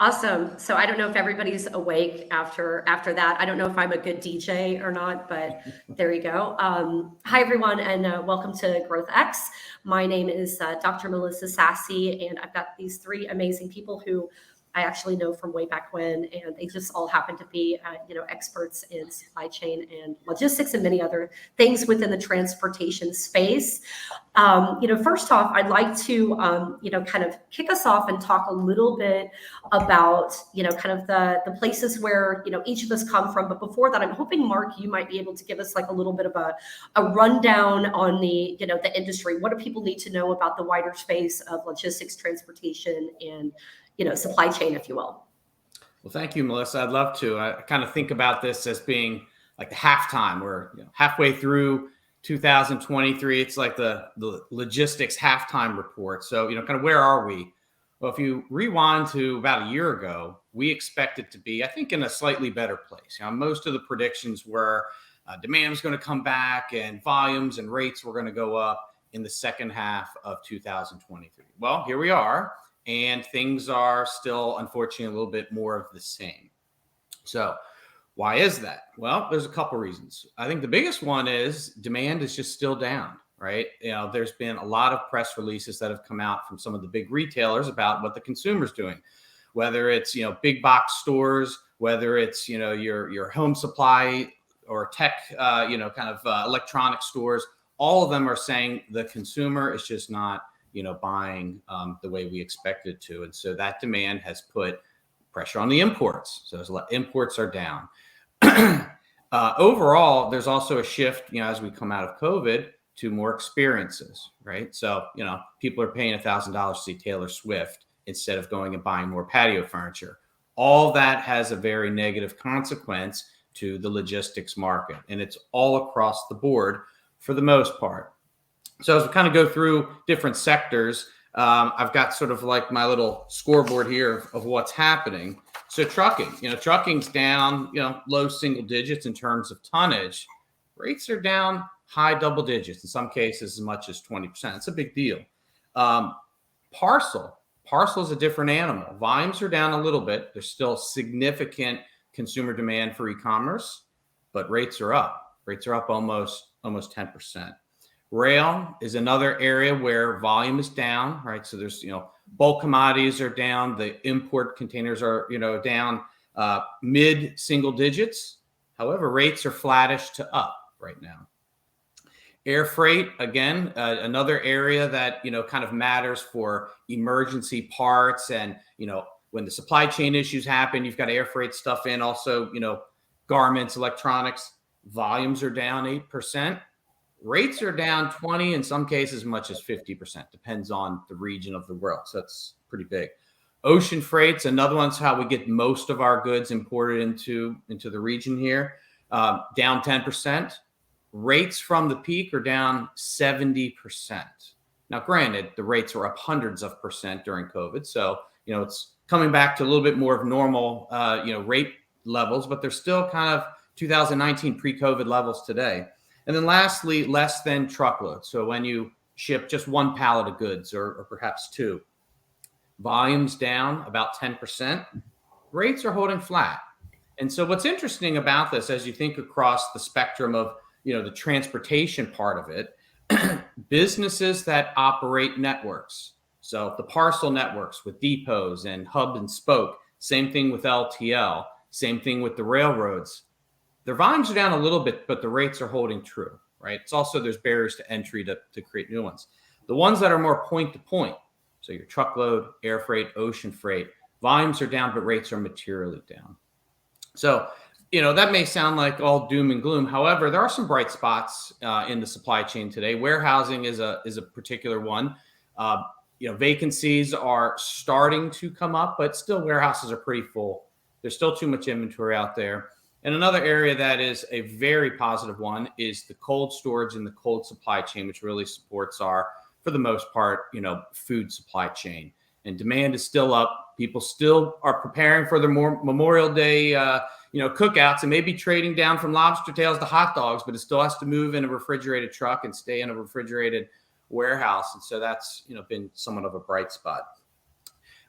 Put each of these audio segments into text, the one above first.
Awesome. So I don't know if everybody's awake after that. I don't know if I'm a good DJ or not, but there you go. Hi, everyone, and welcome to GrowthX. My name is Dr. Melissa Sassy, and I've got these three amazing people who I actually know from way back when, and they just all happen to be, experts in supply chain and logistics and many other things within the transportation space. First off, I'd like to, kind of kick us off and talk a little bit about, kind of the places where, each of us come from. But before that, I'm hoping, Marc, you might be able to give us like a little bit of a rundown on the, the industry. What do people need to know about the wider space of logistics, transportation, and supply chain, if you will? Well, thank you, Melissa. I'd love to. I kind of think about this as being like the halftime. We're halfway through 2023. It's like the logistics halftime report. So, kind of where are we? Well, if you rewind to about a year ago, we expected to be, I think, in a slightly better place. Most of the predictions were demand was going to come back and volumes and rates were going to go up in the second half of 2023. Well, here we are. And things are still, unfortunately, a little bit more of the same. So why is that? Well, there's a couple reasons. I think the biggest one is demand is just still down, right? There's been a lot of press releases that have come out from some of the big retailers about what the consumer's doing, whether it's, big box stores, whether it's, your home supply or tech, electronic stores. All of them are saying the consumer is just not buying the way we expected to. And so that demand has put pressure on the imports. So imports are down. Overall, there's also a shift, as we come out of COVID to more experiences, right? So, people are paying $1,000 to see Taylor Swift instead of going and buying more patio furniture. All that has a very negative consequence to the logistics market. And it's all across the board for the most part. So as we kind of go through different sectors, I've got sort of like my little scoreboard here of what's happening. So trucking, trucking's down, low single digits in terms of tonnage. Rates are down high double digits, in some cases as much as 20%. It's a big deal. Parcel is a different animal. Volumes are down a little bit. There's still significant consumer demand for e-commerce, but rates are up. Rates are up almost 10%. Rail is another area where volume is down, right? So there's, bulk commodities are down. The import containers are, down mid single digits. However, rates are flattish to up right now. Air freight, again, another area that, kind of matters for emergency parts. And, when the supply chain issues happen, you've got air freight stuff in. Also, garments, electronics, volumes are down 8%. Rates are down 20, in some cases as much as 50%, depends on the region of the world. So that's pretty big. Ocean freight's another one's how we get most of our goods imported into the region here, down 10%. Rates from the peak are down 70%. Now, granted, the rates were up hundreds of percent during COVID. So, it's coming back to a little bit more of normal, rate levels, but they're still kind of 2019 pre-COVID levels today. And then lastly, less than truckload. So when you ship just one pallet of goods or perhaps two, volumes down about 10%, rates are holding flat. And so what's interesting about this, as you think across the spectrum of, the transportation part of it, businesses that operate networks. So the parcel networks with depots and hub and spoke, same thing with LTL, same thing with the railroads. Their volumes are down a little bit, but the rates are holding true, right? It's also, there's barriers to entry to create new ones. The ones that are more point to point, so your truckload, air freight, ocean freight, volumes are down, but rates are materially down. So, that may sound like all doom and gloom. However, there are some bright spots in the supply chain today. Warehousing is a particular one. Vacancies are starting to come up, but still warehouses are pretty full. There's still too much inventory out there. And another area that is a very positive one is the cold storage and the cold supply chain, which really supports our, for the most part, food supply chain. And demand is still up. People still are preparing for their Memorial Day, cookouts, and maybe trading down from lobster tails to hot dogs, but it still has to move in a refrigerated truck and stay in a refrigerated warehouse. And so that's, been somewhat of a bright spot.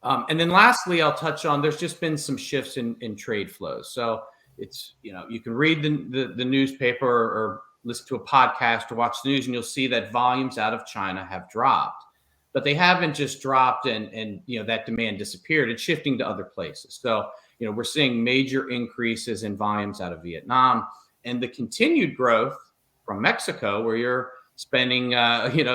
And then lastly, I'll touch on, there's just been some shifts in trade flows. So it's, you can read the newspaper or listen to a podcast or watch the news, and you'll see that volumes out of China have dropped. But they haven't just dropped and that demand disappeared. It's shifting to other places. So, we're seeing major increases in volumes out of Vietnam, and the continued growth from Mexico, where you're spending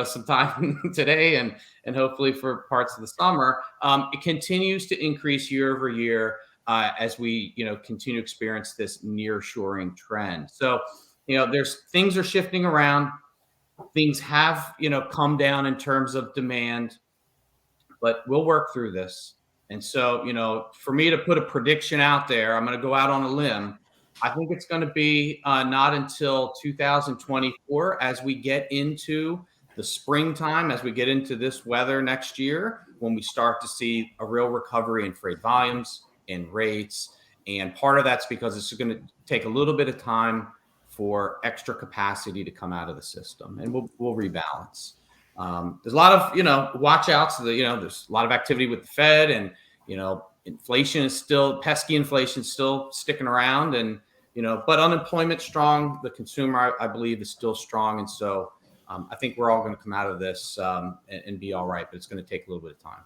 some time today and hopefully for parts of the summer, it continues to increase year over year as we continue to experience this nearshoring trend. So there's things are shifting around. Things have come down in terms of demand, but we'll work through this. And so for me to put a prediction out there, I'm going to go out on a limb. I think it's going to be not until 2024, as we get into the springtime, as we get into this weather next year, when we start to see a real recovery in freight volumes and rates. And part of that's because it's going to take a little bit of time for extra capacity to come out of the system, and we'll rebalance. There's a lot of watch outs. There's a lot of activity with the Fed, and inflation is still pesky. Inflation is still sticking around, and but unemployment's strong. The consumer, I believe, is still strong, and so I think we're all going to come out of this and be all right. But it's going to take a little bit of time.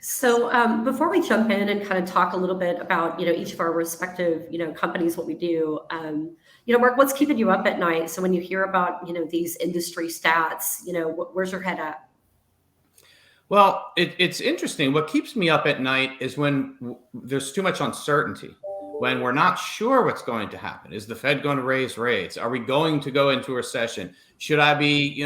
So before we jump in and kind of talk a little bit about each of our respective companies, what we do, Marc, what's keeping you up at night? So when you hear about these industry stats, where's your head at? Well, it's interesting. What keeps me up at night is when there's too much uncertainty, when we're not sure what's going to happen. Is the Fed going to raise rates? Are we going to go into a recession? Should I be,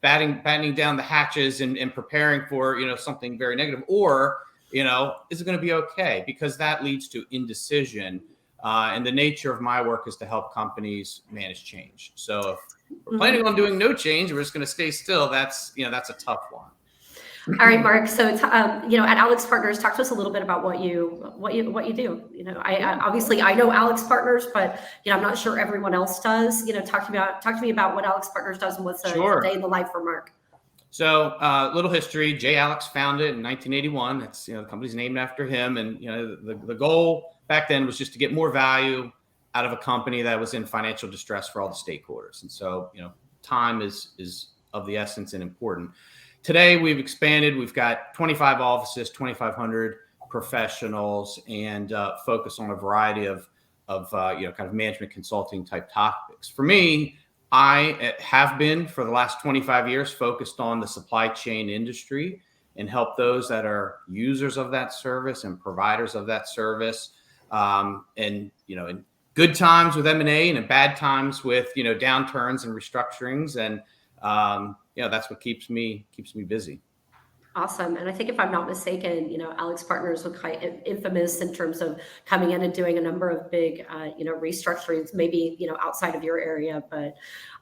battening down the hatches and preparing for, something very negative? Or, is it going to be okay? Because that leads to indecision. And the nature of my work is to help companies manage change. So if we're planning on doing no change, we're just going to stay still. That's a tough one. All right, Marc. So, at Alix Partners, talk to us a little bit about what you do. I obviously I know Alix Partners, but I'm not sure everyone else does. Talk to me about what Alix Partners does and what's a day in the life for Marc. So, little history. Jay Alix founded it in 1981. That's the company's named after him, and the goal back then was just to get more value out of a company that was in financial distress for all the stakeholders. And so, time is of the essence and important. Today, we've expanded. We've got 25 offices, 2,500 professionals, and focus on a variety of kind of management consulting type topics. For me, I have been for the last 25 years focused on the supply chain industry and help those that are users of that service and providers of that service. And in good times with M&A and in bad times with downturns and restructurings, and that's what keeps me busy. Awesome. And I think if I'm not mistaken, Alix Partners was quite infamous in terms of coming in and doing a number of big, restructurings, maybe, outside of your area. But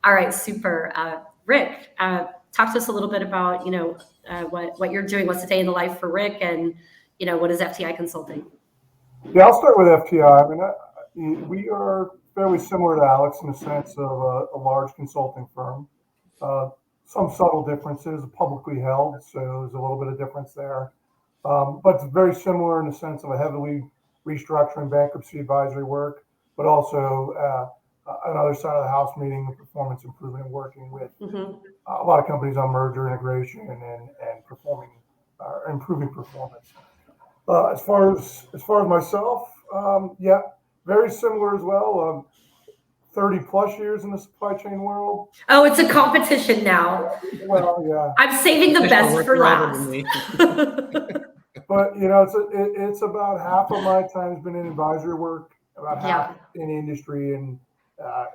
all right, super. Rick, talk to us a little bit about, what you're doing. What's the day in the life for Rick, and, what is FTI Consulting? Yeah, I'll start with FTI. I mean, we are fairly similar to Alix in the sense of a large consulting firm. Some subtle differences, publicly held, so there's a little bit of difference there. But it's very similar in the sense of a heavily restructuring, bankruptcy advisory work, but also another side of the house, meaning the performance improvement and working with a lot of companies on merger integration and performing improving performance. As far as myself, yeah, very similar as well. 30 plus years in the supply chain world. Oh, it's a competition now. Well, yeah. I'm saving the best for last. But it's about half of my time has been in advisory work, about half in industry and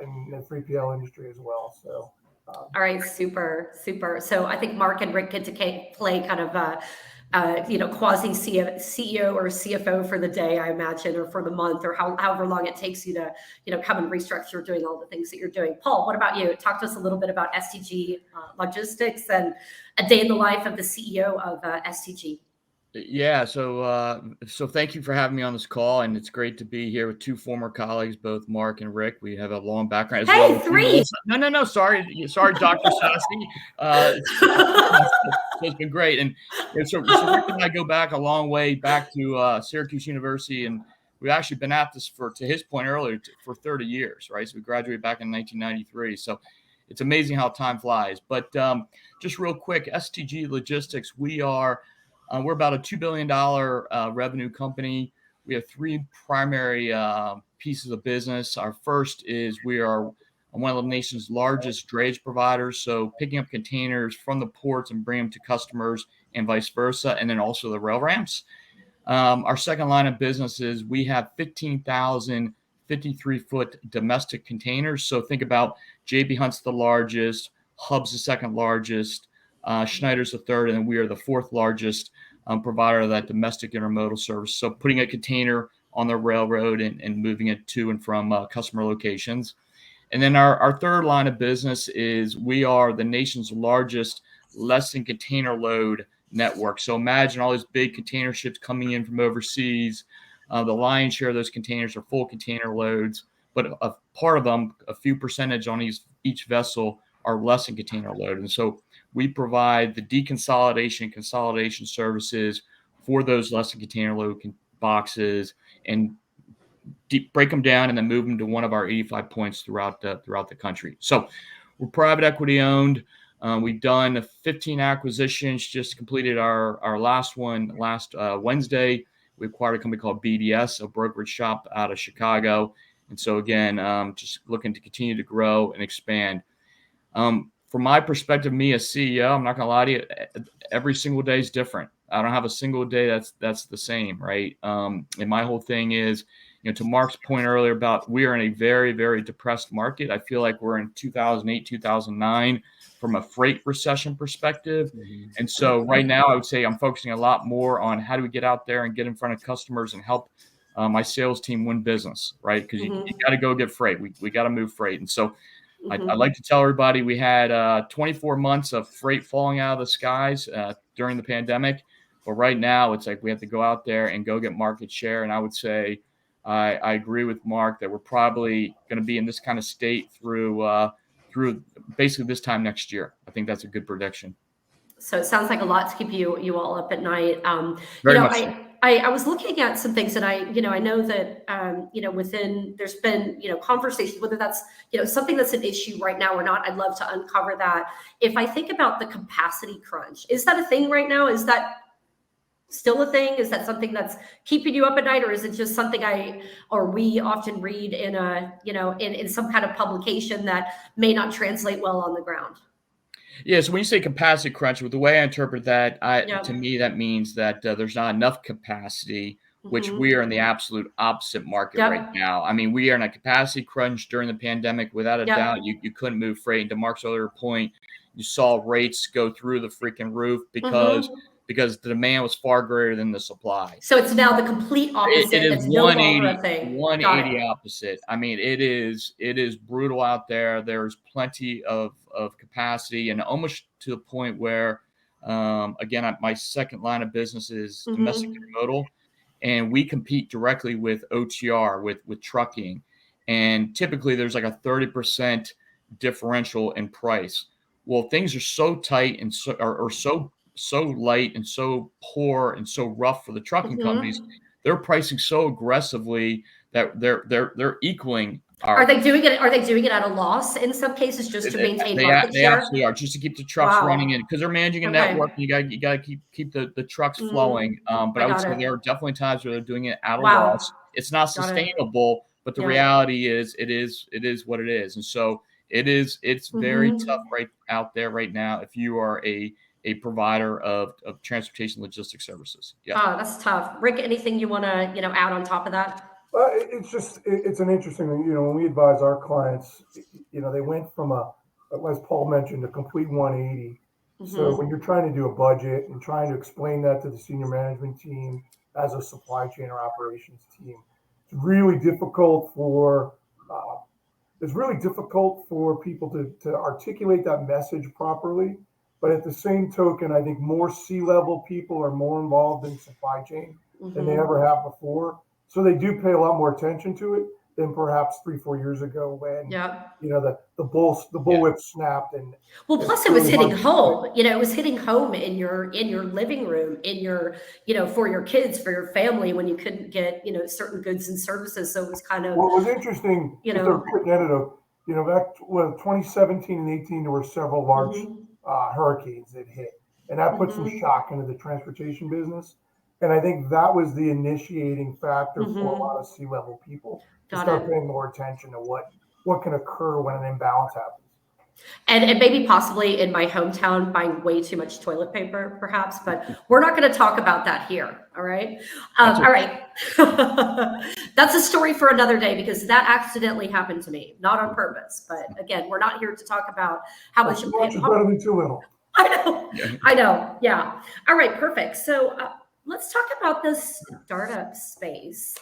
in the 3PL industry as well. So. All right, super. So I think Marc and Rick get to play kind of quasi CEO or CFO for the day, I imagine, or for the month, or however long it takes you to, come and restructure doing all the things that you're doing. Paul, what about you? Talk to us a little bit about STG Logistics and a day in the life of the CEO of STG. Yeah, so thank you for having me on this call, and it's great to be here with two former colleagues, both Mark and Rick. We have a long background as Hey, well. three. No, sorry, Dr. Sassi. It's been great, and so Rick and I go back a long way, back to Syracuse University, and we've actually been at this to his point earlier, for 30 years, right? So we graduated back in 1993. So it's amazing how time flies. But just real quick, STG Logistics, we're about a $2 billion revenue company. We have three primary pieces of business. Our first is we are one of the nation's largest drayage providers, so picking up containers from the ports and bringing them to customers and vice versa, and then also the rail ramps. Our second line of business is we have 15,000 53-foot domestic containers. So think about J.B. Hunt's the largest, Hub's the second largest, Schneider's the third, and we are the fourth largest provider of that domestic intermodal service. So putting a container on the railroad and moving it to and from customer locations. And then our third line of business is we are the nation's largest less than container load network. So imagine all these big container ships coming in from overseas. The lion's share of those containers are full container loads, but a part of them, a few percentage on each vessel, are less than container load. And so we provide the deconsolidation and consolidation services for those less than container load boxes and break them down and then move them to one of our 85 points throughout the country. So we're private equity owned. We've done 15 acquisitions, just completed our last one last Wednesday. We acquired a company called BDS, a brokerage shop out of Chicago. And so again, just looking to continue to grow and expand. From my perspective, me as CEO, I'm not going to lie to you, every single day is different. I don't have a single day that's the same, right? And my whole thing is, to Mark's point earlier about we are in a very, very depressed market. I feel like we're in 2008, 2009 from a freight recession perspective. Mm-hmm. And so right now I would say I'm focusing a lot more on how do we get out there and get in front of customers and help my sales team win business, right? Because you got to go get freight. We got to move freight. And so I like to tell everybody we had 24 months of freight falling out of the skies during the pandemic. But right now it's like we have to go out there and go get market share. And I would say I agree with Mark that we're probably going to be in this kind of state through basically this time next year. I think that's a good prediction. So it sounds like a lot to keep you all up at night. Very much so. I was looking at some things, and I know that within there's been conversations, whether that's something that's an issue right now or not. I'd love to uncover that. If I think about the capacity crunch, is that a thing right now? Is that still a thing? Is that something that's keeping you up at night, or is it just something we often read in in some kind of publication that may not translate well on the ground? Yeah, so when you say capacity crunch, the way I interpret that, to me, that means that there's not enough capacity, which we are in the absolute opposite market right now. I mean, we are in a capacity crunch during the pandemic. Without a doubt, you couldn't move freight. And to Mark's earlier point, you saw rates go through the freaking roof because the demand was far greater than the supply. So it's now the complete opposite. It is it's no longer a thing. 180 opposite. I mean, it is brutal out there. There's plenty of capacity, and almost to the point where, again, my second line of business is domestic intermodal, and we compete directly with OTR, with trucking. And typically there's like a 30% differential in price. Well, things are so tight and so light and so poor and so rough for the trucking companies. They're pricing so aggressively that they're equaling. Are they doing it? Are they doing it at a loss in some cases just to maintain market share? They absolutely are, just to keep the trucks running in, because they're managing a network. You got to keep the trucks flowing. But I would say there are definitely times where they're doing it at a loss. It's not sustainable, but the reality is it is what it is, and so it's very tough right out there right now if you are a provider of transportation logistics services. Yeah. Oh, that's tough. Rick, anything you want to add on top of that? It's an interesting thing. When we advise our clients, they went from as Paul mentioned, a complete 180. So when you're trying to do a budget and trying to explain that to the senior management team as a supply chain or operations team, it's really difficult for people to articulate that message properly. But at the same token, I think more C-level people are more involved in supply chain than they ever have before. So they do pay a lot more attention to it than perhaps 3-4 years ago when the bullwhip snapped and well, plus it was hitting home. It was hitting home in your living room, in your for your kids, for your family, when you couldn't get certain goods and services. So it was kind of what was interesting. Just a quick anecdote. Back 2017 and 18, there were several large hurricanes that hit, and that put some shock into the transportation business. And I think that was the initiating factor for a lot of C-level people to start paying more attention to what can occur when an imbalance happens. And maybe possibly in my hometown buying way too much toilet paper, perhaps, but we're not going to talk about that here. All right. All right. That's a story for another day, because that accidentally happened to me, not on purpose. But again, we're not here to talk about how much you pay. Better than too little. I know. Yeah. All right. Perfect. So let's talk about this startup space.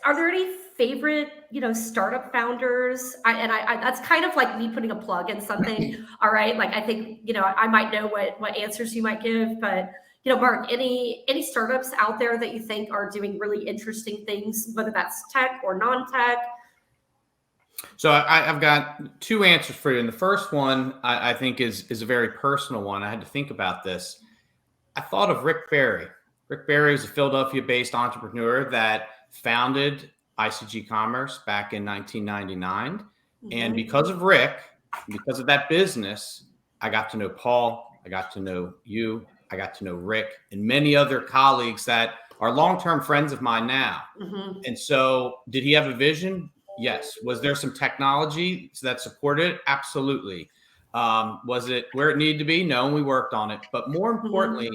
Are there any favorite, startup founders? I that's kind of like me putting a plug in something. All right. Like, I think, I might know what answers you might give, but, Marc, any startups out there that you think are doing really interesting things, whether that's tech or non-tech? So I've got two answers for you. And the first one I think is a very personal one. I had to think about this. I thought of Rick Barry. Rick Barry is a Philadelphia-based entrepreneur that founded ICG Commerce back in 1999. And because of Rick, because of that business, I got to know Paul, I got to know you, I got to know Rick, and many other colleagues that are long-term friends of mine now. And so did he have a vision? Yes. Was there some technology that supported it? Absolutely. Was it where it needed to be? No, and we worked on it. But more importantly,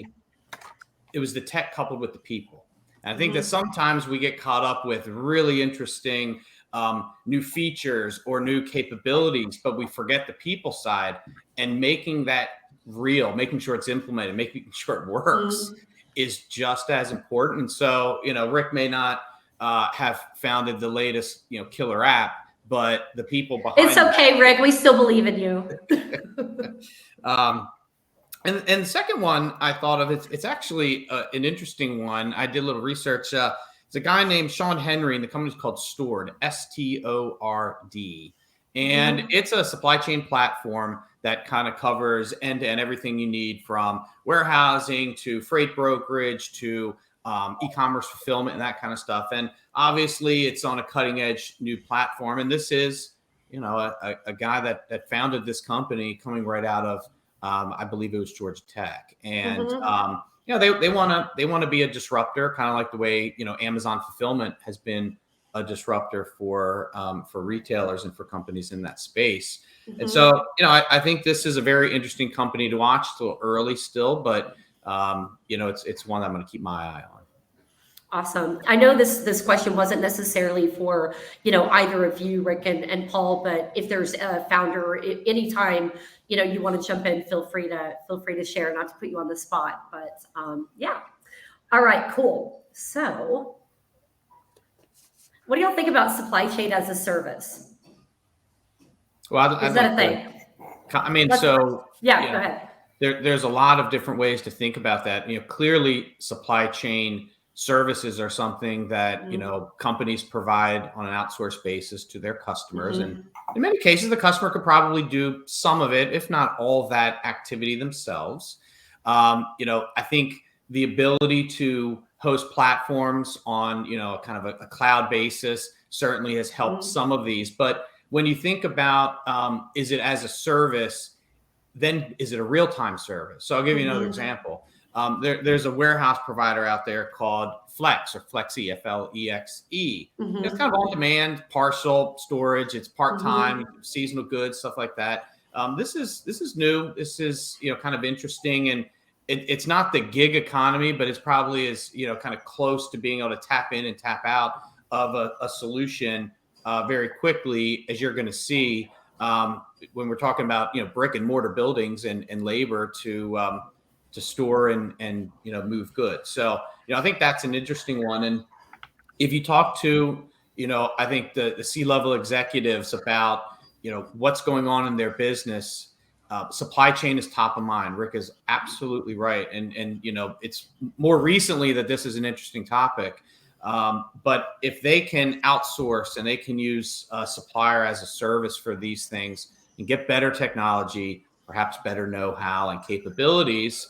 it was the tech coupled with the people. And I think that sometimes we get caught up with really interesting new features or new capabilities, but we forget the people side, and making that real, making sure it's implemented, making sure it works is just as important. And so, Rick may not have founded the latest, killer app, but the people behind it's okay, Rick. We still believe in you. And the second one I thought of, it's actually an interesting one. I did a little research. It's a guy named Sean Henry, and the company's called Stored, STORD. And it's a supply chain platform that kind of covers end-to-end everything you need, from warehousing to freight brokerage to e-commerce fulfillment and that kind of stuff. And obviously it's on a cutting edge new platform. And this is, a guy that founded this company coming right out of, I believe it was Georgia Tech. And, they want to be a disruptor, kind of like the way, Amazon fulfillment has been a disruptor for retailers and for companies in that space. And so, I think this is a very interesting company to watch. Still early still, but it's one that I'm going to keep my eye on. Awesome. I know this question wasn't necessarily for, either of you, Rick and Paul, but if there's a founder, anytime, you want to jump in, feel free to share, not to put you on the spot, but yeah. All right, cool. So what do y'all think about supply chain as a service? Well, is that a thing? Go ahead. There's a lot of different ways to think about that. Clearly supply chain services are something that, companies provide on an outsourced basis to their customers. And in many cases, the customer could probably do some of it, if not all of that activity themselves. I think the ability to host platforms on, kind of a cloud basis certainly has helped some of these. But when you think about, is it as a service, then is it a real-time service? So I'll give you another example. There's a warehouse provider out there called Flex, or Flexi, Flexe. It's kind of on-demand parcel storage. It's part-time, seasonal goods, stuff like that. This is new. This is kind of interesting, and it's not the gig economy, but it's probably is kind of close to being able to tap in and tap out of a solution very quickly, as you're going to see when we're talking about brick and mortar buildings and labor to store and move goods. So I think that's an interesting one. And if you talk to I think the C-level executives about what's going on in their business, supply chain is top of mind. Rick is absolutely right. And it's more recently that this is an interesting topic. But if they can outsource and they can use a supplier as a service for these things and get better technology, perhaps better know-how and capabilities,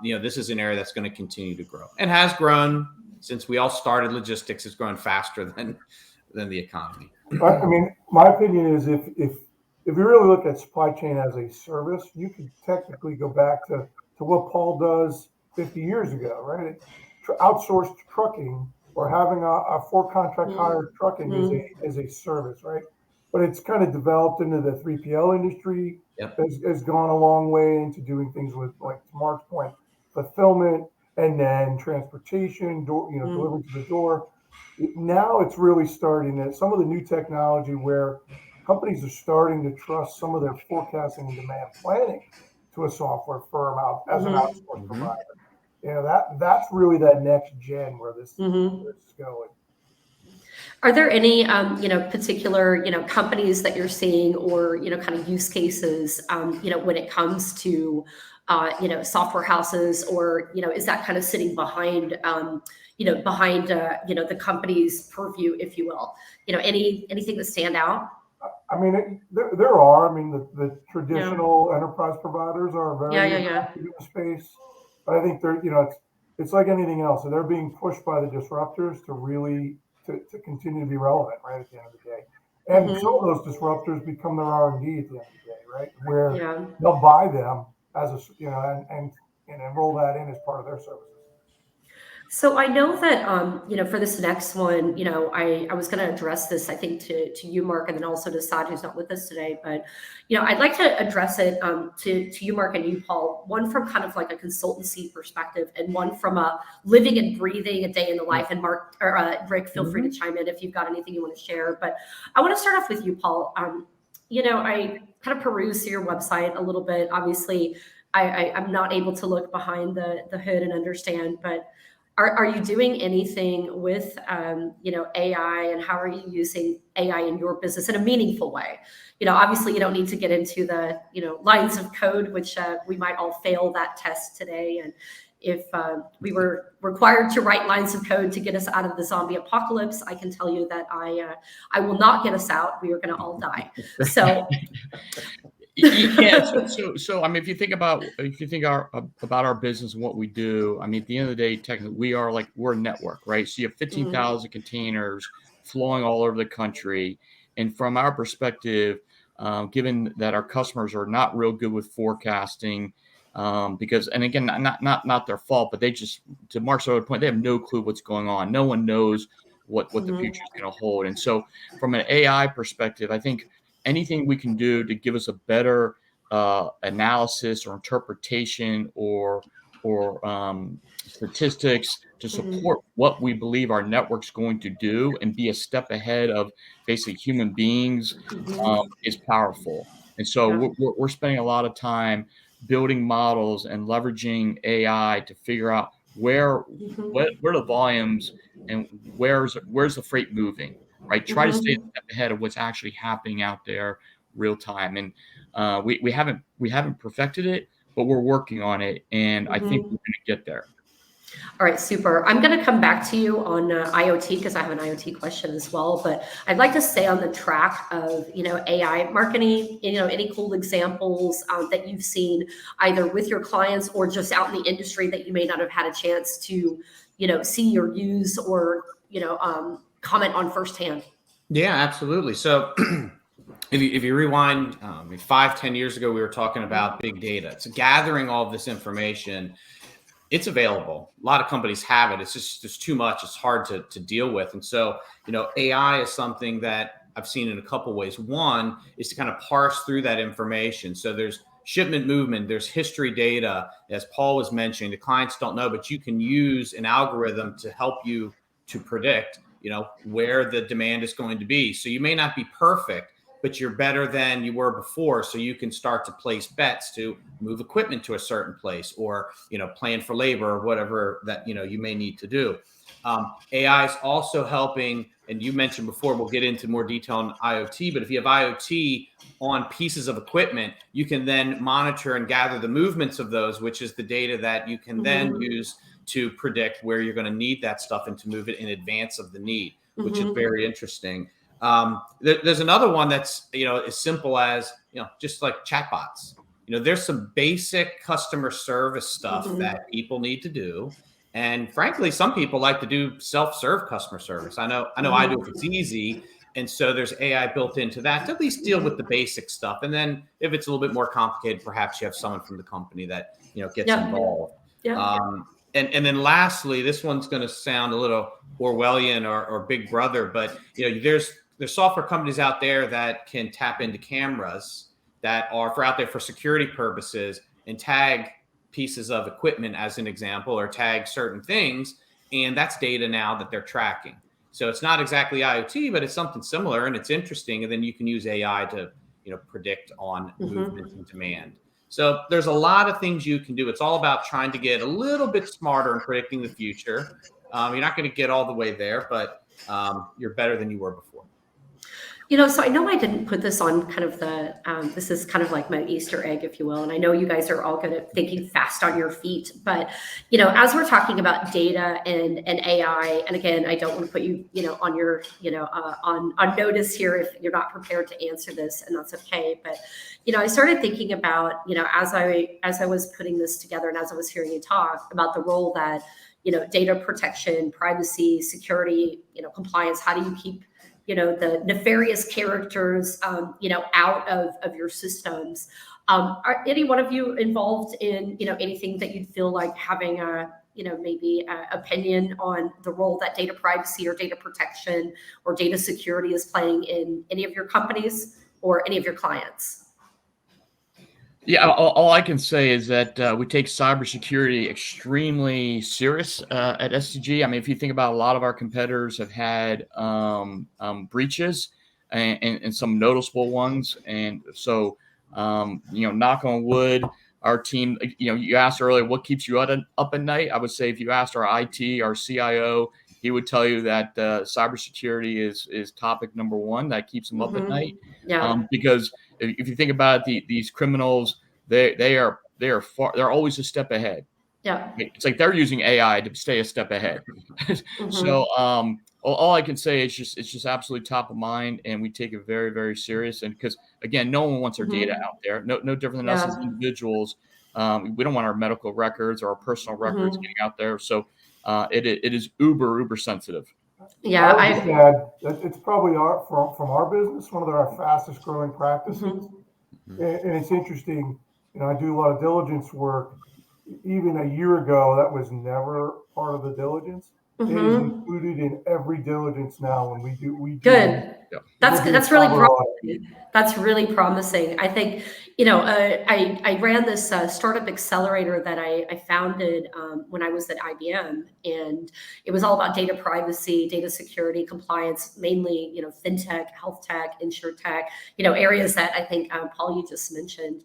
this is an area that's going to continue to grow and has grown since we all started logistics. It's grown faster than the economy. I mean, my opinion is if you really look at supply chain as a service, you could technically go back to what Paul does 50 years ago, right? Outsourced trucking or having a for contract hired trucking is a service, right? But it's kind of developed into the 3PL industry. Yep. Has gone a long way into doing things with, like to Mark's point, fulfillment and then transportation, delivered to the door. Now it's really starting that some of the new technology where companies are starting to trust some of their forecasting and demand planning to a software firm out as an outsource provider. That's really that next gen where this is going. Are there any, particular, companies that you're seeing or, kind of use cases, when it comes to, software houses or, is that kind of sitting behind, the company's purview, if you will? Anything that stand out? I mean, there are. I mean, the traditional enterprise providers are very active in the space, but I think they're, it's like anything else. So they're being pushed by the disruptors to really to continue to be relevant, right, at the end of the day. And some of those disruptors become their R&D at the end of the day, right, where they'll buy them as a, and enroll that in as part of their services. So I know that, for this next one, I was going to address this, I think, to you, Mark, and then also to Saad, who's not with us today. But, I'd like to address it to you, Mark, and you, Paul, one from kind of like a consultancy perspective and one from a living and breathing a day in the life. And Mark or Rick, feel free to chime in if you've got anything you want to share. But I want to start off with you, Paul. I kind of peruse your website a little bit. Obviously, I'm not able to look behind the hood and understand, but are you doing anything with, AI, and how are you using AI in your business in a meaningful way? Obviously you don't need to get into the, lines of code, which we might all fail that test today. And if we were required to write lines of code to get us out of the zombie apocalypse, I can tell you that I will not get us out. We are going to all die. So. So I mean, if you think about our business and what we do, I mean, at the end of the day, technically, we're a network, right? So you have 15,000 containers flowing all over the country, and from our perspective, given that our customers are not real good with forecasting, because, and again, not their fault, but they just, to Mark's other point, they have no clue what's going on. No one knows what the future is going to hold, and so from an AI perspective, I think anything we can do to give us a better analysis or interpretation or statistics to support what we believe our network's going to do and be a step ahead of basically human beings is powerful. And so we're spending a lot of time building models and leveraging AI to figure out where the volumes and where's the freight moving. Right, try to stay a step ahead of what's actually happening out there, real time, and we haven't perfected it, but we're working on it, and I think we're going to get there. All right, super. I'm going to come back to you on IoT because I have an IoT question as well. But I'd like to stay on the track of AI. Mark, any cool examples that you've seen either with your clients or just out in the industry that you may not have had a chance to see or use or comment on firsthand? Yeah, absolutely. So if you rewind 5-10 years ago, we were talking about big data. It's gathering all of this information. It's available. A lot of companies have it. It's just there's too much. It's hard to deal with. And so, AI is something that I've seen in a couple ways. One is to kind of parse through that information. So there's shipment movement, there's history data, as Paul was mentioning. The clients don't know, but you can use an algorithm to help you to predict where the demand is going to be. So you may not be perfect but you're better than you were before. So you can start to place bets to move equipment to a certain place, or, plan for labor or whatever that, you may need to do. AI is also helping, and you mentioned before, we'll get into more detail on IoT, but if you have IoT on pieces of equipment, you can then monitor and gather the movements of those, which is the data that you can then use to predict where you're going to need that stuff and to move it in advance of the need, which is very interesting. There's another one that's, as simple as, just like chatbots. There's some basic customer service stuff that people need to do. And frankly, some people like to do self-serve customer service. I know I do if it's easy. And so there's AI built into that to at least deal with the basic stuff. And then if it's a little bit more complicated, perhaps you have someone from the company that, gets involved. And then lastly, this one's going to sound a little Orwellian or Big Brother, but there's software companies out there that can tap into cameras that are out there for security purposes and tag pieces of equipment, as an example, or tag certain things. And that's data now that they're tracking. So it's not exactly IoT, but it's something similar, and it's interesting. And then you can use AI to, predict on movement and demand. So there's a lot of things you can do. It's all about trying to get a little bit smarter in predicting the future. You're not going to get all the way there, but you're better than you were before. So I know I didn't put this on kind of the, this is kind of like my Easter egg, if you will. And I know you guys are all good at thinking fast on your feet, but, as we're talking about data and AI, and again, I don't want to put you, on your, on notice here if you're not prepared to answer this, and that's okay. But, I started thinking about, as I was putting this together and as I was hearing you talk about the role that, data protection, privacy, security, compliance, how do you keep the nefarious characters, out of your systems. Are any one of you involved in, anything that you'd feel like having a, maybe a opinion on the role that data privacy or data protection or data security is playing in any of your companies or any of your clients? Yeah, all I can say is that we take cybersecurity extremely serious at STG. I mean, if you think about, a lot of our competitors have had breaches and some noticeable ones. And so, knock on wood, our team, you asked earlier, what keeps you up at night? I would say if you asked our IT, our CIO, he would tell you that cybersecurity is topic number one that keeps him up at night. Because if you think about it, these criminals, they're always a step ahead. Yeah. It's like they're using AI to stay a step ahead. So all I can say is it's just absolutely top of mind, and we take it very, very serious. And because, again, no one wants their data out there. No different than us as individuals. We don't want our medical records or our personal records getting out there. So it is uber sensitive. Yeah, I would just add, it's probably from our business, one of our fastest growing practices. And it's interesting, I do a lot of diligence work. Even a year ago, that was never part of the diligence. It is included in every diligence now when we do. Good. That's really promising. That's really promising. I think, I ran this startup accelerator that I founded when I was at IBM, and it was all about data privacy, data security, compliance, mainly, fintech, health tech, insurtech, areas that I think, Paul, you just mentioned,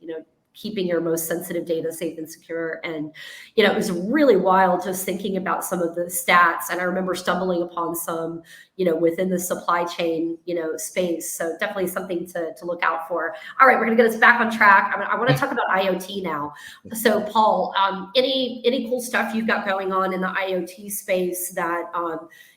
keeping your most sensitive data safe and secure. And, it was really wild just thinking about some of the stats. And I remember stumbling upon some, within the supply chain, space. So definitely something to look out for. All right, we're going to get us back on track. I want to talk about IoT now. So Paul, any cool stuff you've got going on in the IoT space that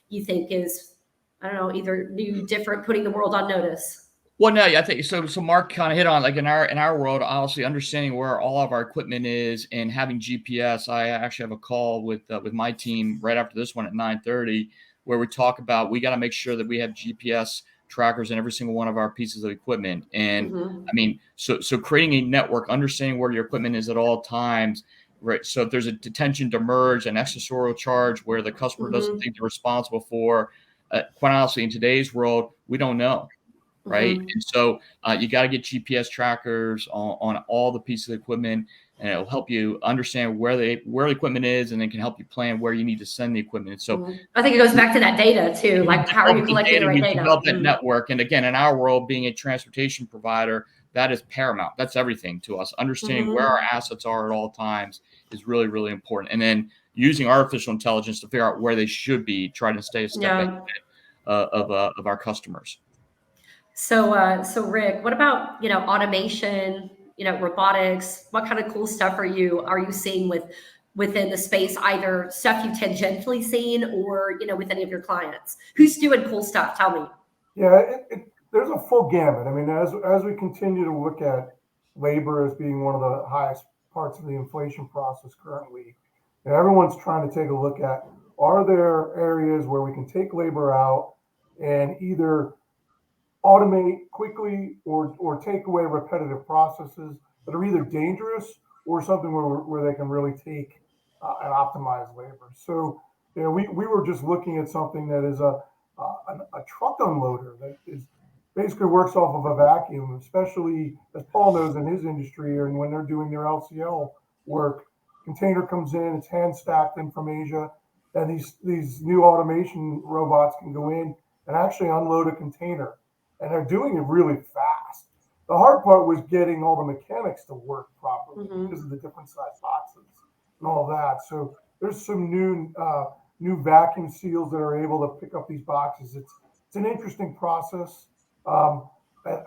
you think is, I don't know, either new, different, putting the world on notice? Well, no, I think so. So Mark kind of hit on, like, in our world, honestly, understanding where all of our equipment is and having GPS. I actually have a call with my team right after this one at 9:30, where we talk about, we got to make sure that we have GPS trackers in every single one of our pieces of equipment. And I mean, so creating a network, understanding where your equipment is at all times, right? So if there's a detention, demurrage, an accessorial charge where the customer doesn't think they're responsible for, quite honestly, in today's world, we don't know. Right. And so you got to get GPS trackers on all the pieces of equipment. and it'll help you understand where the equipment is, and then can help you plan where you need to send the equipment. So I think it goes back to that data too. Like, how are you collecting the right data? Develop that network. And again, in our world, being a transportation provider, that is paramount. That's everything to us. Understanding where our assets are at all times is really, really important. And then using artificial intelligence to figure out where they should be, try to stay a step ahead of our customers. So, Rick, what about, automation, robotics? What kind of cool stuff are you seeing within the space, either stuff you've tangentially seen or, with any of your clients? Who's doing cool stuff? Tell me. Yeah, there's a full gamut. I mean, as we continue to look at labor as being one of the highest parts of the inflation process currently, everyone's trying to take a look at, are there areas where we can take labor out and either automate quickly or take away repetitive processes that are either dangerous or something where they can really take and optimize labor. So, we were just looking at something that is a truck unloader that basically works off of a vacuum, especially as Paul knows in his industry, and when they're doing their LCL work, container comes in, it's hand stacked in from Asia, and these new automation robots can go in and actually unload a container. And they're doing it really fast. The hard part was getting all the mechanics to work properly because of the different size boxes and all that. So there's some new vacuum seals that are able to pick up these boxes. It's an interesting process. I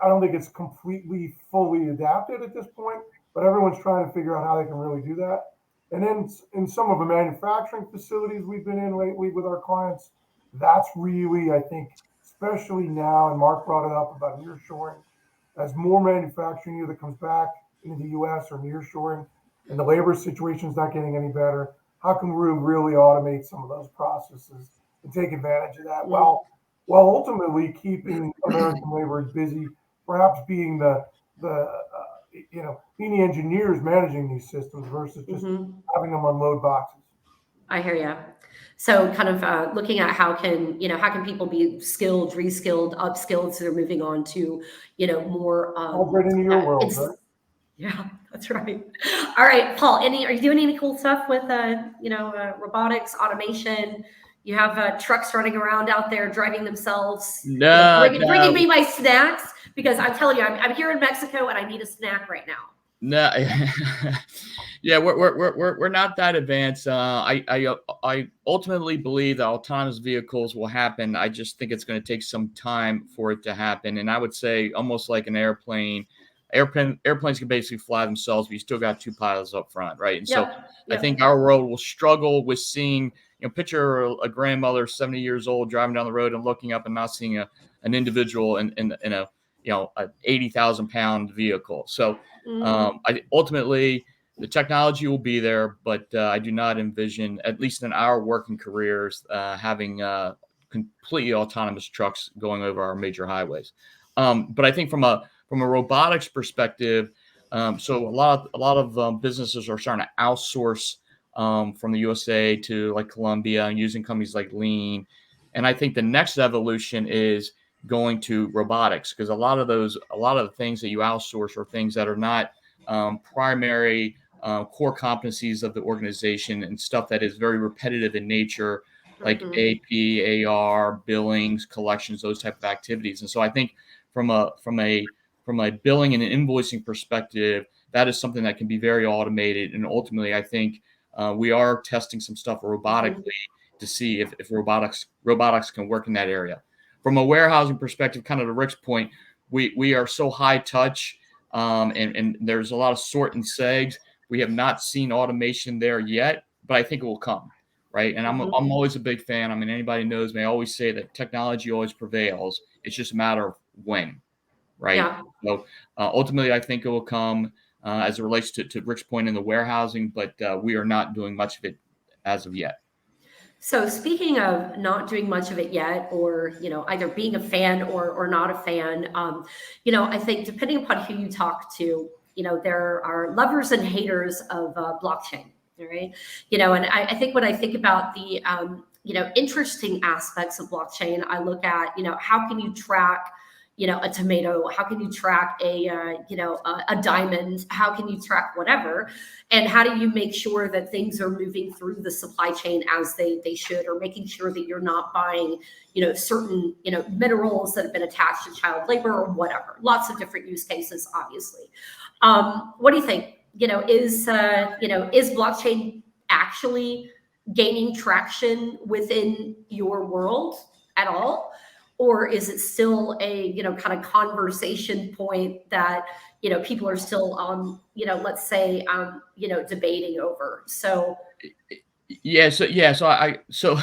don't think it's completely fully adapted at this point, but everyone's trying to figure out how they can really do that. And then in some of the manufacturing facilities we've been in lately with our clients, that's really, I think, especially now, and Marc brought it up about nearshoring, as more manufacturing either comes back into the U.S. or nearshoring, and the labor situation is not getting any better, how can we really automate some of those processes and take advantage of that while ultimately keeping American labor busy, perhaps being being the engineers managing these systems versus just having them unload boxes. I hear you. So kind of looking at how can people be skilled, reskilled, upskilled, so they're moving on to, more. All right into your world, right? Yeah, that's right. All right, Paul, are you doing any cool stuff with, robotics, automation? You have trucks running around out there driving themselves, bringing me my snacks, because I'm telling you, I'm here in Mexico and I need a snack right now. No, yeah, we're not that advanced. I ultimately believe that autonomous vehicles will happen. I just think it's going to take some time for it to happen. And I would say almost like an airplane. Airplanes can basically fly themselves, but you still got two pilots up front, right? And so I think our world will struggle with seeing, picture a grandmother, 70 years old, driving down the road and looking up and not seeing an individual in a a 80,000 pound vehicle. So ultimately the technology will be there, but I do not envision, at least in our working careers, having completely autonomous trucks going over our major highways. But I think from a robotics perspective, so a lot of businesses are starting to outsource from the USA to like Colombia and using companies like Lean. And I think the next evolution is going to robotics, because a lot of the things that you outsource are things that are not primary core competencies of the organization, and stuff that is very repetitive in nature, like AP, AR, billings, collections, those type of activities. And so I think from a billing and an invoicing perspective, that is something that can be very automated. And ultimately, I think we are testing some stuff robotically to see if robotics can work in that area. From a warehousing perspective, kind of to Rick's point, we are so high touch, and there's a lot of sort and segs. We have not seen automation there yet, but I think it will come, right? And I'm always a big fan. I mean, anybody knows me, I always say that technology always prevails. It's just a matter of when, right? Yeah. So ultimately, I think it will come as it relates to Rick's point in the warehousing, but we are not doing much of it as of yet. So speaking of not doing much of it yet, or, either being a fan or not a fan, I think depending upon who you talk to, there are lovers and haters of blockchain, right? And I think when I think about the, interesting aspects of blockchain, I look at, how can you track, a tomato? How can you track a diamond? How can you track whatever? And how do you make sure that things are moving through the supply chain as they should, or making sure that you're not buying, certain, minerals that have been attached to child labor or whatever. Lots of different use cases, obviously. What do you think? Is blockchain actually gaining traction within your world at all? Or is it still a, kind of conversation point that, people are still, let's say, debating over? So. So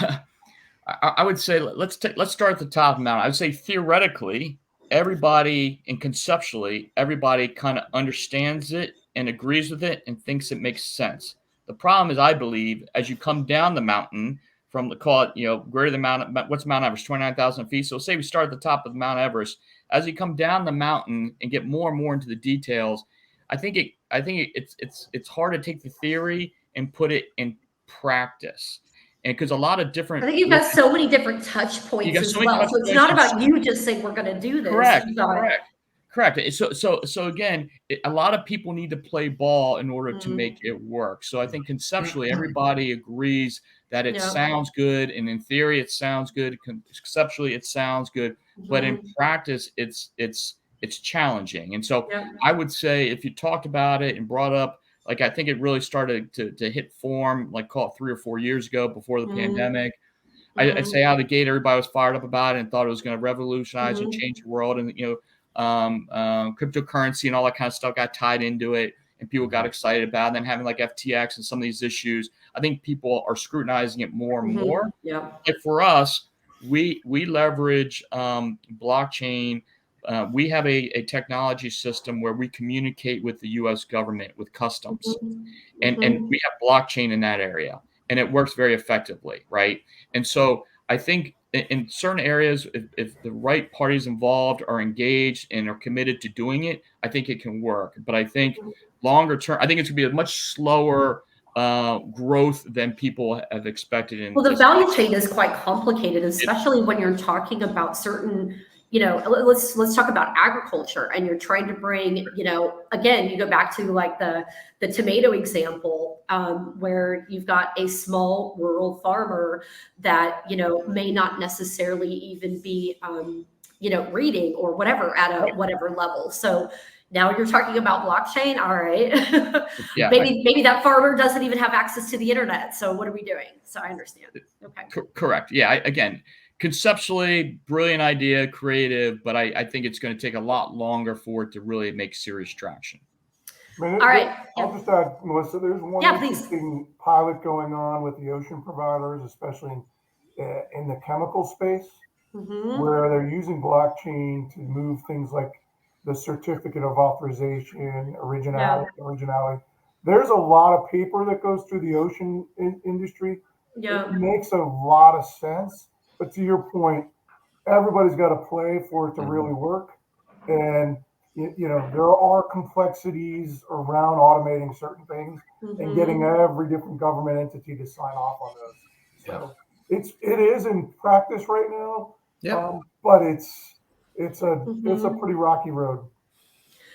I would say let's start at the top of the mountain. I would say theoretically, everybody and conceptually, everybody kind of understands it and agrees with it and thinks it makes sense. The problem is, I believe, as you come down the mountain from greater than what's Mount Everest, 29,000 feet. So say we start at the top of Mount Everest. As you come down the mountain and get more and more into the details, I think it's hard to take the theory and put it in practice. And because a lot of different, I think you've got so many different touch points as well. So it's not about you just saying we're going to do this. Correct. So again, a lot of people need to play ball in order to make it work. So I think conceptually, everybody agrees that it sounds good, and in theory, it sounds good. Conceptually, it sounds good, but in practice, it's challenging. And so I would say, if you talked about it and brought up, like, I think it really started to hit form, like, call it 3 or 4 years ago before the pandemic. I'd say out of the gate, everybody was fired up about it and thought it was going to revolutionize and change the world. And, cryptocurrency and all that kind of stuff got tied into it, and people got excited about it. And then having like FTX and some of these issues, I think people are scrutinizing it more and more. Like for us, we leverage blockchain. We have a technology system where we communicate with the U.S. government, with customs, and we have blockchain in that area, and it works very effectively, right? And so I think in certain areas, if the right parties involved are engaged and are committed to doing it, I think it can work. But I think longer term, I think it's going to be a much slower growth than people have expected. Well, the value chain is quite complicated, especially when you're talking about certain, let's talk about agriculture, and you're trying to bring, again, you go back to like the tomato example, where you've got a small rural farmer that, may not necessarily even be, reading or whatever at a whatever level. So now you're talking about blockchain. All right. Maybe that farmer doesn't even have access to the internet. So what are we doing? So I understand. Okay. Correct. Yeah. Again, conceptually, brilliant idea, creative, but I think it's going to take a lot longer for it to really make serious traction. All right. I'll just add, Melissa, there's one interesting pilot going on with the ocean providers, especially in the chemical space, where they're using blockchain to move things like the certificate of authorization, originality. There's a lot of paper that goes through the ocean industry. It makes a lot of sense. But to your point, everybody's got to play for it to really work. And, there are complexities around automating certain things and getting every different government entity to sign off on those. So it is in practice right now, but it's a pretty rocky road.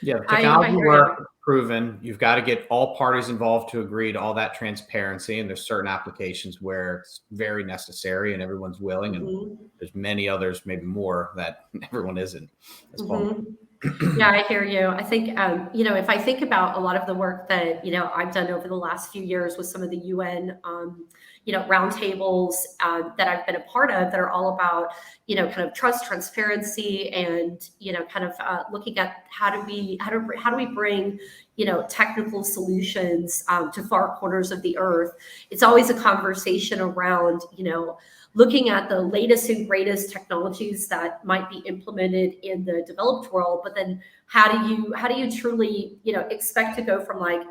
Yeah, technology work proven. You've got to get all parties involved to agree to all that transparency. And there's certain applications where it's very necessary and everyone's willing. And there's many others, maybe more, that everyone isn't. Yeah, I hear you. I think, if I think about a lot of the work that, I've done over the last few years with some of the UN, roundtables that I've been a part of, that are all about, kind of trust, transparency, and, kind of looking at how do we bring, technical solutions to far corners of the earth. It's always a conversation around, looking at the latest and greatest technologies that might be implemented in the developed world, but then how do you truly, expect to go from like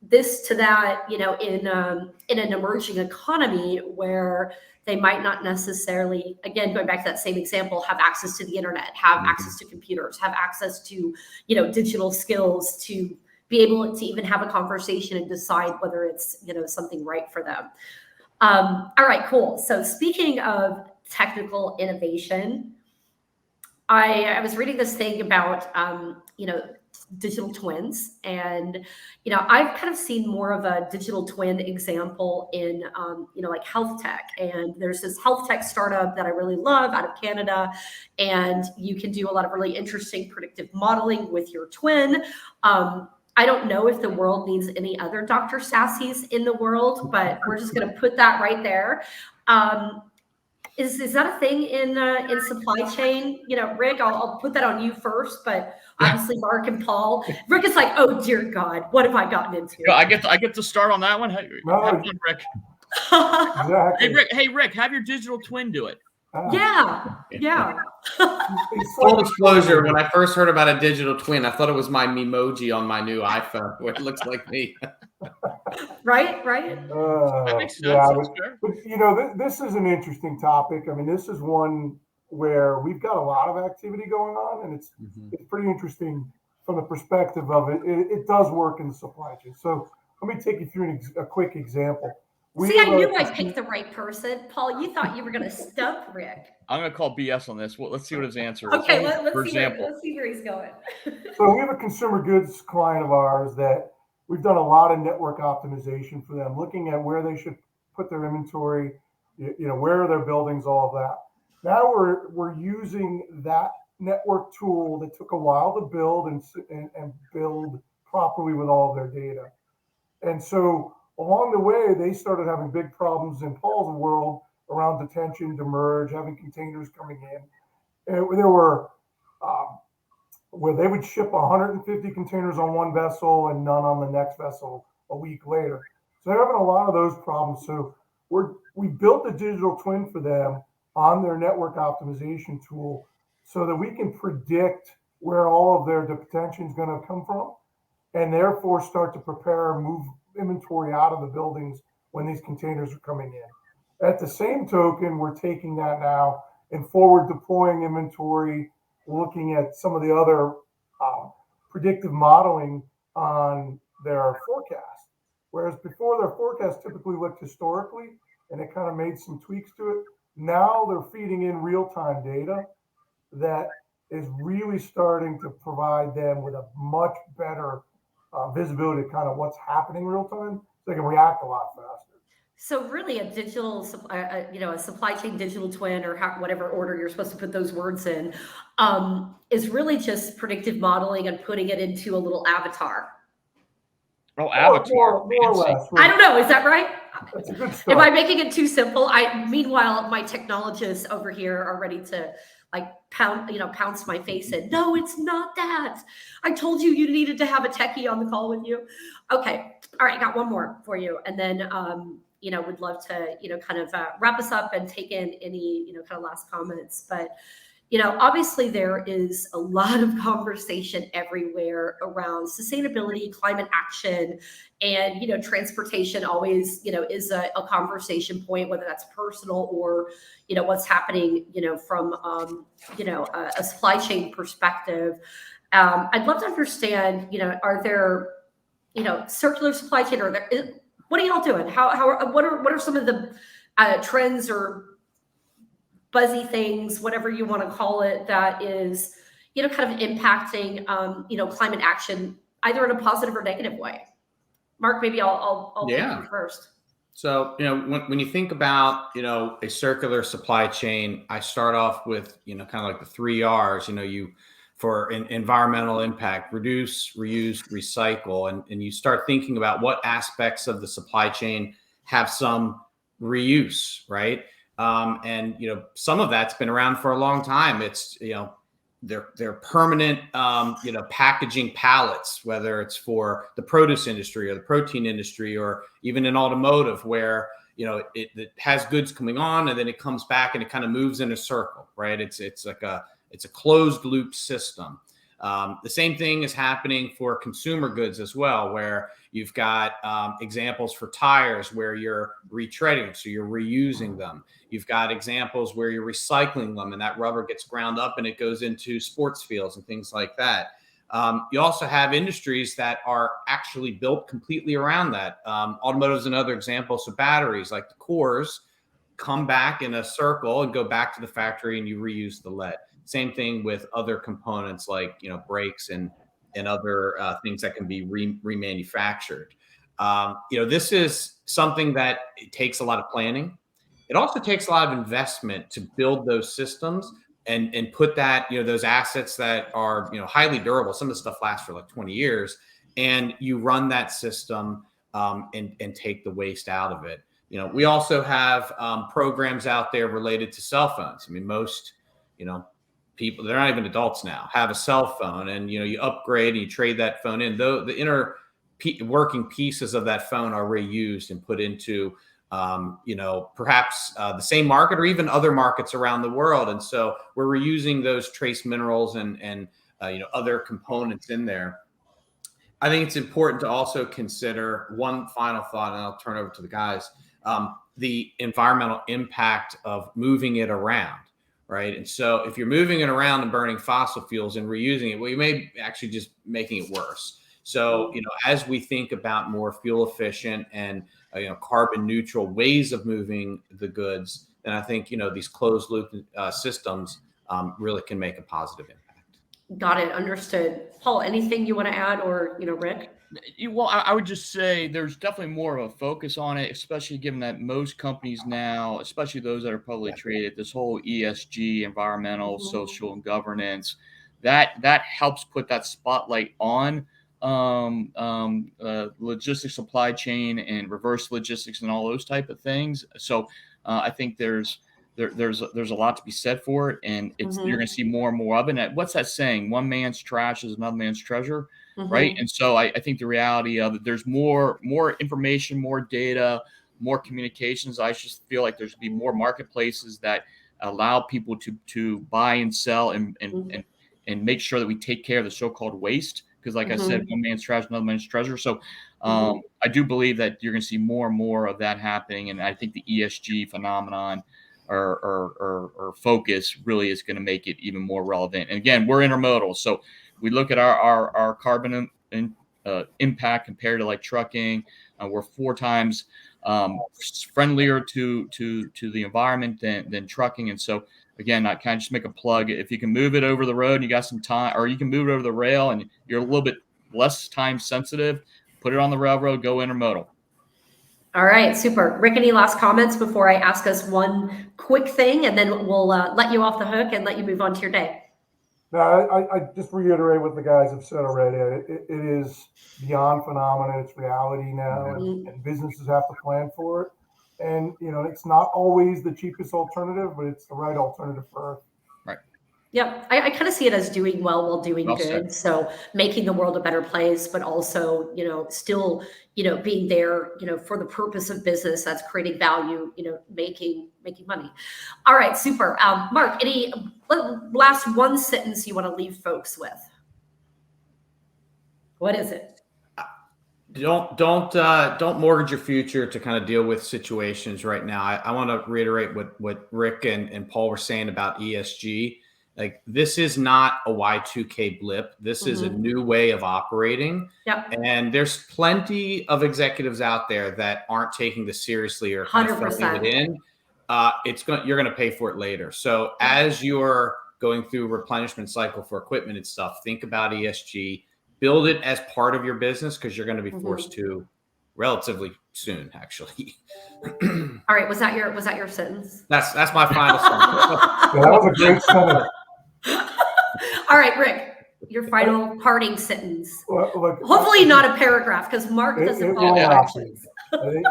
this to that, in an emerging economy where they might not necessarily, again, going back to that same example, have access to the internet, have access to computers, have access to, digital skills to be able to even have a conversation and decide whether it's, something right for them. All right, cool. So speaking of technical innovation, I was reading this thing about, digital twins, and I've kind of seen more of a digital twin example in like health tech. And there's this health tech startup that I really love out of Canada, and you can do a lot of really interesting predictive modeling with your twin. I don't know if the world needs any other Dr. Sassies in the world, but we're just going to put that right there. Is that a thing in supply chain? Rick, I'll put that on you first, but obviously Mark and Paul. Rick is like, oh dear God, what have I gotten into? I get to start on that one. Have fun, Rick. Exactly. Hey Rick, have your digital twin do it. Yeah. Full disclosure, when I first heard about a digital twin, I thought it was my Memoji on my new iPhone, where it looks like me. Right. That makes sense. Yeah, but this is an interesting topic. I mean, this is one where we've got a lot of activity going on, and it's pretty interesting from the perspective of it. It does work in the supply chain. So let me take you through a quick example. I knew I picked the right person. Paul, you thought you were going to stump Rick. I'm going to call BS on this. Well, let's see what his answer is. Okay, let's see where he's going. So we have a consumer goods client of ours that we've done a lot of network optimization for them, looking at where they should put their inventory, where are their buildings, all of that. Now we're using that network tool that took a while to build and build properly with all of their data. And so along the way, they started having big problems in Paul's world around detention, demurrage, having containers coming in. And there were where they would ship 150 containers on one vessel and none on the next vessel a week later. So they're having a lot of those problems. So we built a digital twin for them on their network optimization tool so that we can predict where all of their detention is going to come from, and therefore start to prepare and move inventory out of the buildings when these containers are coming in. At the same token, we're taking that now and forward deploying inventory, looking at some of the other predictive modeling on their forecast. Whereas before, their forecast typically looked historically, and it kind of made some tweaks to it. Now they're feeding in real-time data that is really starting to provide them with a much better visibility of kind of what's happening real time, so they can react a lot faster. So really a digital, a supply chain digital twin, or whatever order you're supposed to put those words in, is really just predictive modeling and putting it into a little avatar. Oh, avatar. More or less. Right? I don't know. Is that right? That's a good start. Am I making it too simple? Meanwhile, my technologists over here are ready to pounce my face in. No, it's not that. I told you needed to have a techie on the call with you. Okay. All right. Got one more for you. And then, would love to, kind of wrap us up and take in any, kind of last comments. But, obviously there is a lot of conversation everywhere around sustainability, climate action, and, transportation always, is a conversation point, whether that's personal or, what's happening, from, a supply chain perspective. I'd love to understand, are there, circular supply chain, or what are y'all doing? What are some of the trends or buzzy things, whatever you want to call it, that is, kind of impacting, climate action, either in a positive or negative way? Mark, maybe I'll pick you first. So, when you think about, a circular supply chain, I start off with, kind of like the 3 R's, for environmental impact: reduce, reuse, recycle. And you start thinking about what aspects of the supply chain have some reuse, right? And some of that's been around for a long time. It's they're permanent packaging pallets, whether it's for the produce industry or the protein industry, or even in automotive, where it has goods coming on and then it comes back and it kind of moves in a circle, right? It's a closed loop system. The same thing is happening for consumer goods as well, where you've got examples for tires where you're retreading, so you're reusing them. You've got examples where you're recycling them and that rubber gets ground up and it goes into sports fields and things like that. You also have industries that are actually built completely around that. Automotive is another example. So batteries, like the cores, come back in a circle and go back to the factory and you reuse the lead. Same thing with other components like, brakes and other things that can be remanufactured. This is something that it takes a lot of planning. It also takes a lot of investment to build those systems and put that, those assets that are, highly durable. Some of the stuff lasts for like 20 years, and you run that system and take the waste out of it. We also have programs out there related to cell phones. I mean, most, people, they're not even adults now, have a cell phone, and, you upgrade and you trade that phone in. Though the inner working pieces of that phone are reused and put into, perhaps the same market or even other markets around the world. And so we're reusing those trace minerals and other components in there. I think it's important to also consider one final thought, and I'll turn over to the guys, the environmental impact of moving it around, right? And so if you're moving it around and burning fossil fuels and reusing it, well, you may actually just making it worse. So, as we think about more fuel efficient and, carbon neutral ways of moving the goods, then I think, these closed loop systems really can make a positive impact. Got it. Understood. Paul, anything you want to add, or, Rick? Well, I would just say there's definitely more of a focus on it, especially given that most companies now, especially those that are publicly traded, this whole ESG, environmental, social, and governance, that helps put that spotlight on logistics, supply chain, and reverse logistics, and all those type of things. So I think there's a lot to be said for it, and you're going to see more and more of it. And what's that saying? One man's trash is another man's treasure, right? And so I think the reality of it, there's more information, more data, more communications. I just feel like there's be more marketplaces that allow people to buy and sell and make sure that we take care of the so-called waste. Because like I said, one man's trash, another man's treasure. So I do believe that you're going to see more and more of that happening. And I think the ESG phenomenon or focus really is going to make it even more relevant. And again, we're intermodal. So we look at our carbon impact compared to like trucking. We're 4 times friendlier to the environment than trucking. And so again, I kind of just make a plug. If you can move it over the road and you got some time, or you can move it over the rail and you're a little bit less time sensitive, put it on the railroad, go intermodal. All right, super. Rick, any last comments before I ask us one quick thing, and then we'll let you off the hook and let you move on to your day? No, I just reiterate what the guys have said already. It is beyond phenomenon. It's reality now, and businesses have to plan for it. And, it's not always the cheapest alternative, but it's the right alternative for Earth. Right. Yep. I kind of see it as doing well while doing Well good. said. So making the world a better place, but also, still, being there, for the purpose of business that's creating value, making money. All right. Super. Marc, any last one sentence you want to leave folks with? What is it? Don't mortgage your future to kind of deal with situations right now. I want to reiterate what Rick and Paul were saying about ESG. Like, this is not a Y2K blip. This is a new way of operating. Yep. And there's plenty of executives out there that aren't taking this seriously or kind of throwing it in. You're going to pay for it later. So as you're going through a replenishment cycle for equipment and stuff, think about ESG. Build it as part of your business, because you're going to be forced to relatively soon, actually. All right. Was that your sentence? That's my final sentence. Yeah, that was a great sentence. All right, Rick, your final parting sentence. Well, look, hopefully not a paragraph, because Marc doesn't follow directions. I think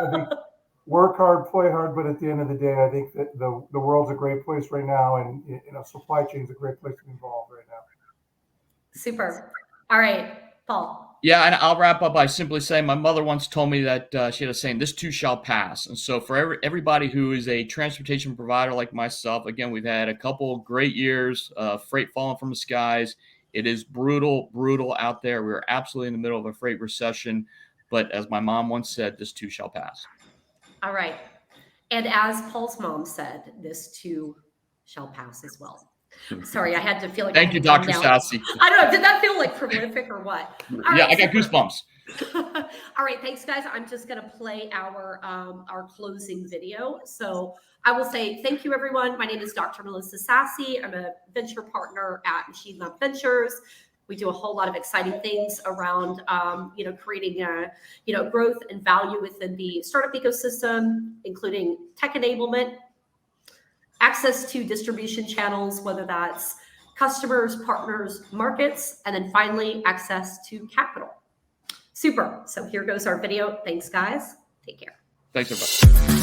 work hard, play hard, but at the end of the day, I think that the world's a great place right now, and supply chain's a great place to be involved right now. Super. All right, Paul. Yeah, and I'll wrap up by simply saying my mother once told me that she had a saying, "This too shall pass." And so for everybody who is a transportation provider like myself, again, we've had a couple great years, freight falling from the skies. It is brutal out there. We're absolutely in the middle of a freight recession. But as my mom once said, this too shall pass. All right. And as Paul's mom said, this too shall pass as well. Sorry, I had to feel like. Thank you, Dr. Sassy. I don't know. Did that feel like prolific or what? Yeah, I got goosebumps. All right, thanks, guys. I'm just going to play our closing video. So I will say thank you, everyone. My name is Dr. Melissa Sassy. I'm a venture partner at Machine Lab Ventures. We do a whole lot of exciting things around, creating, growth and value within the startup ecosystem, including tech enablement, access to distribution channels, whether that's customers, partners, markets, and then finally, access to capital. Super. So here goes our video. Thanks, guys. Take care. Thanks, everybody.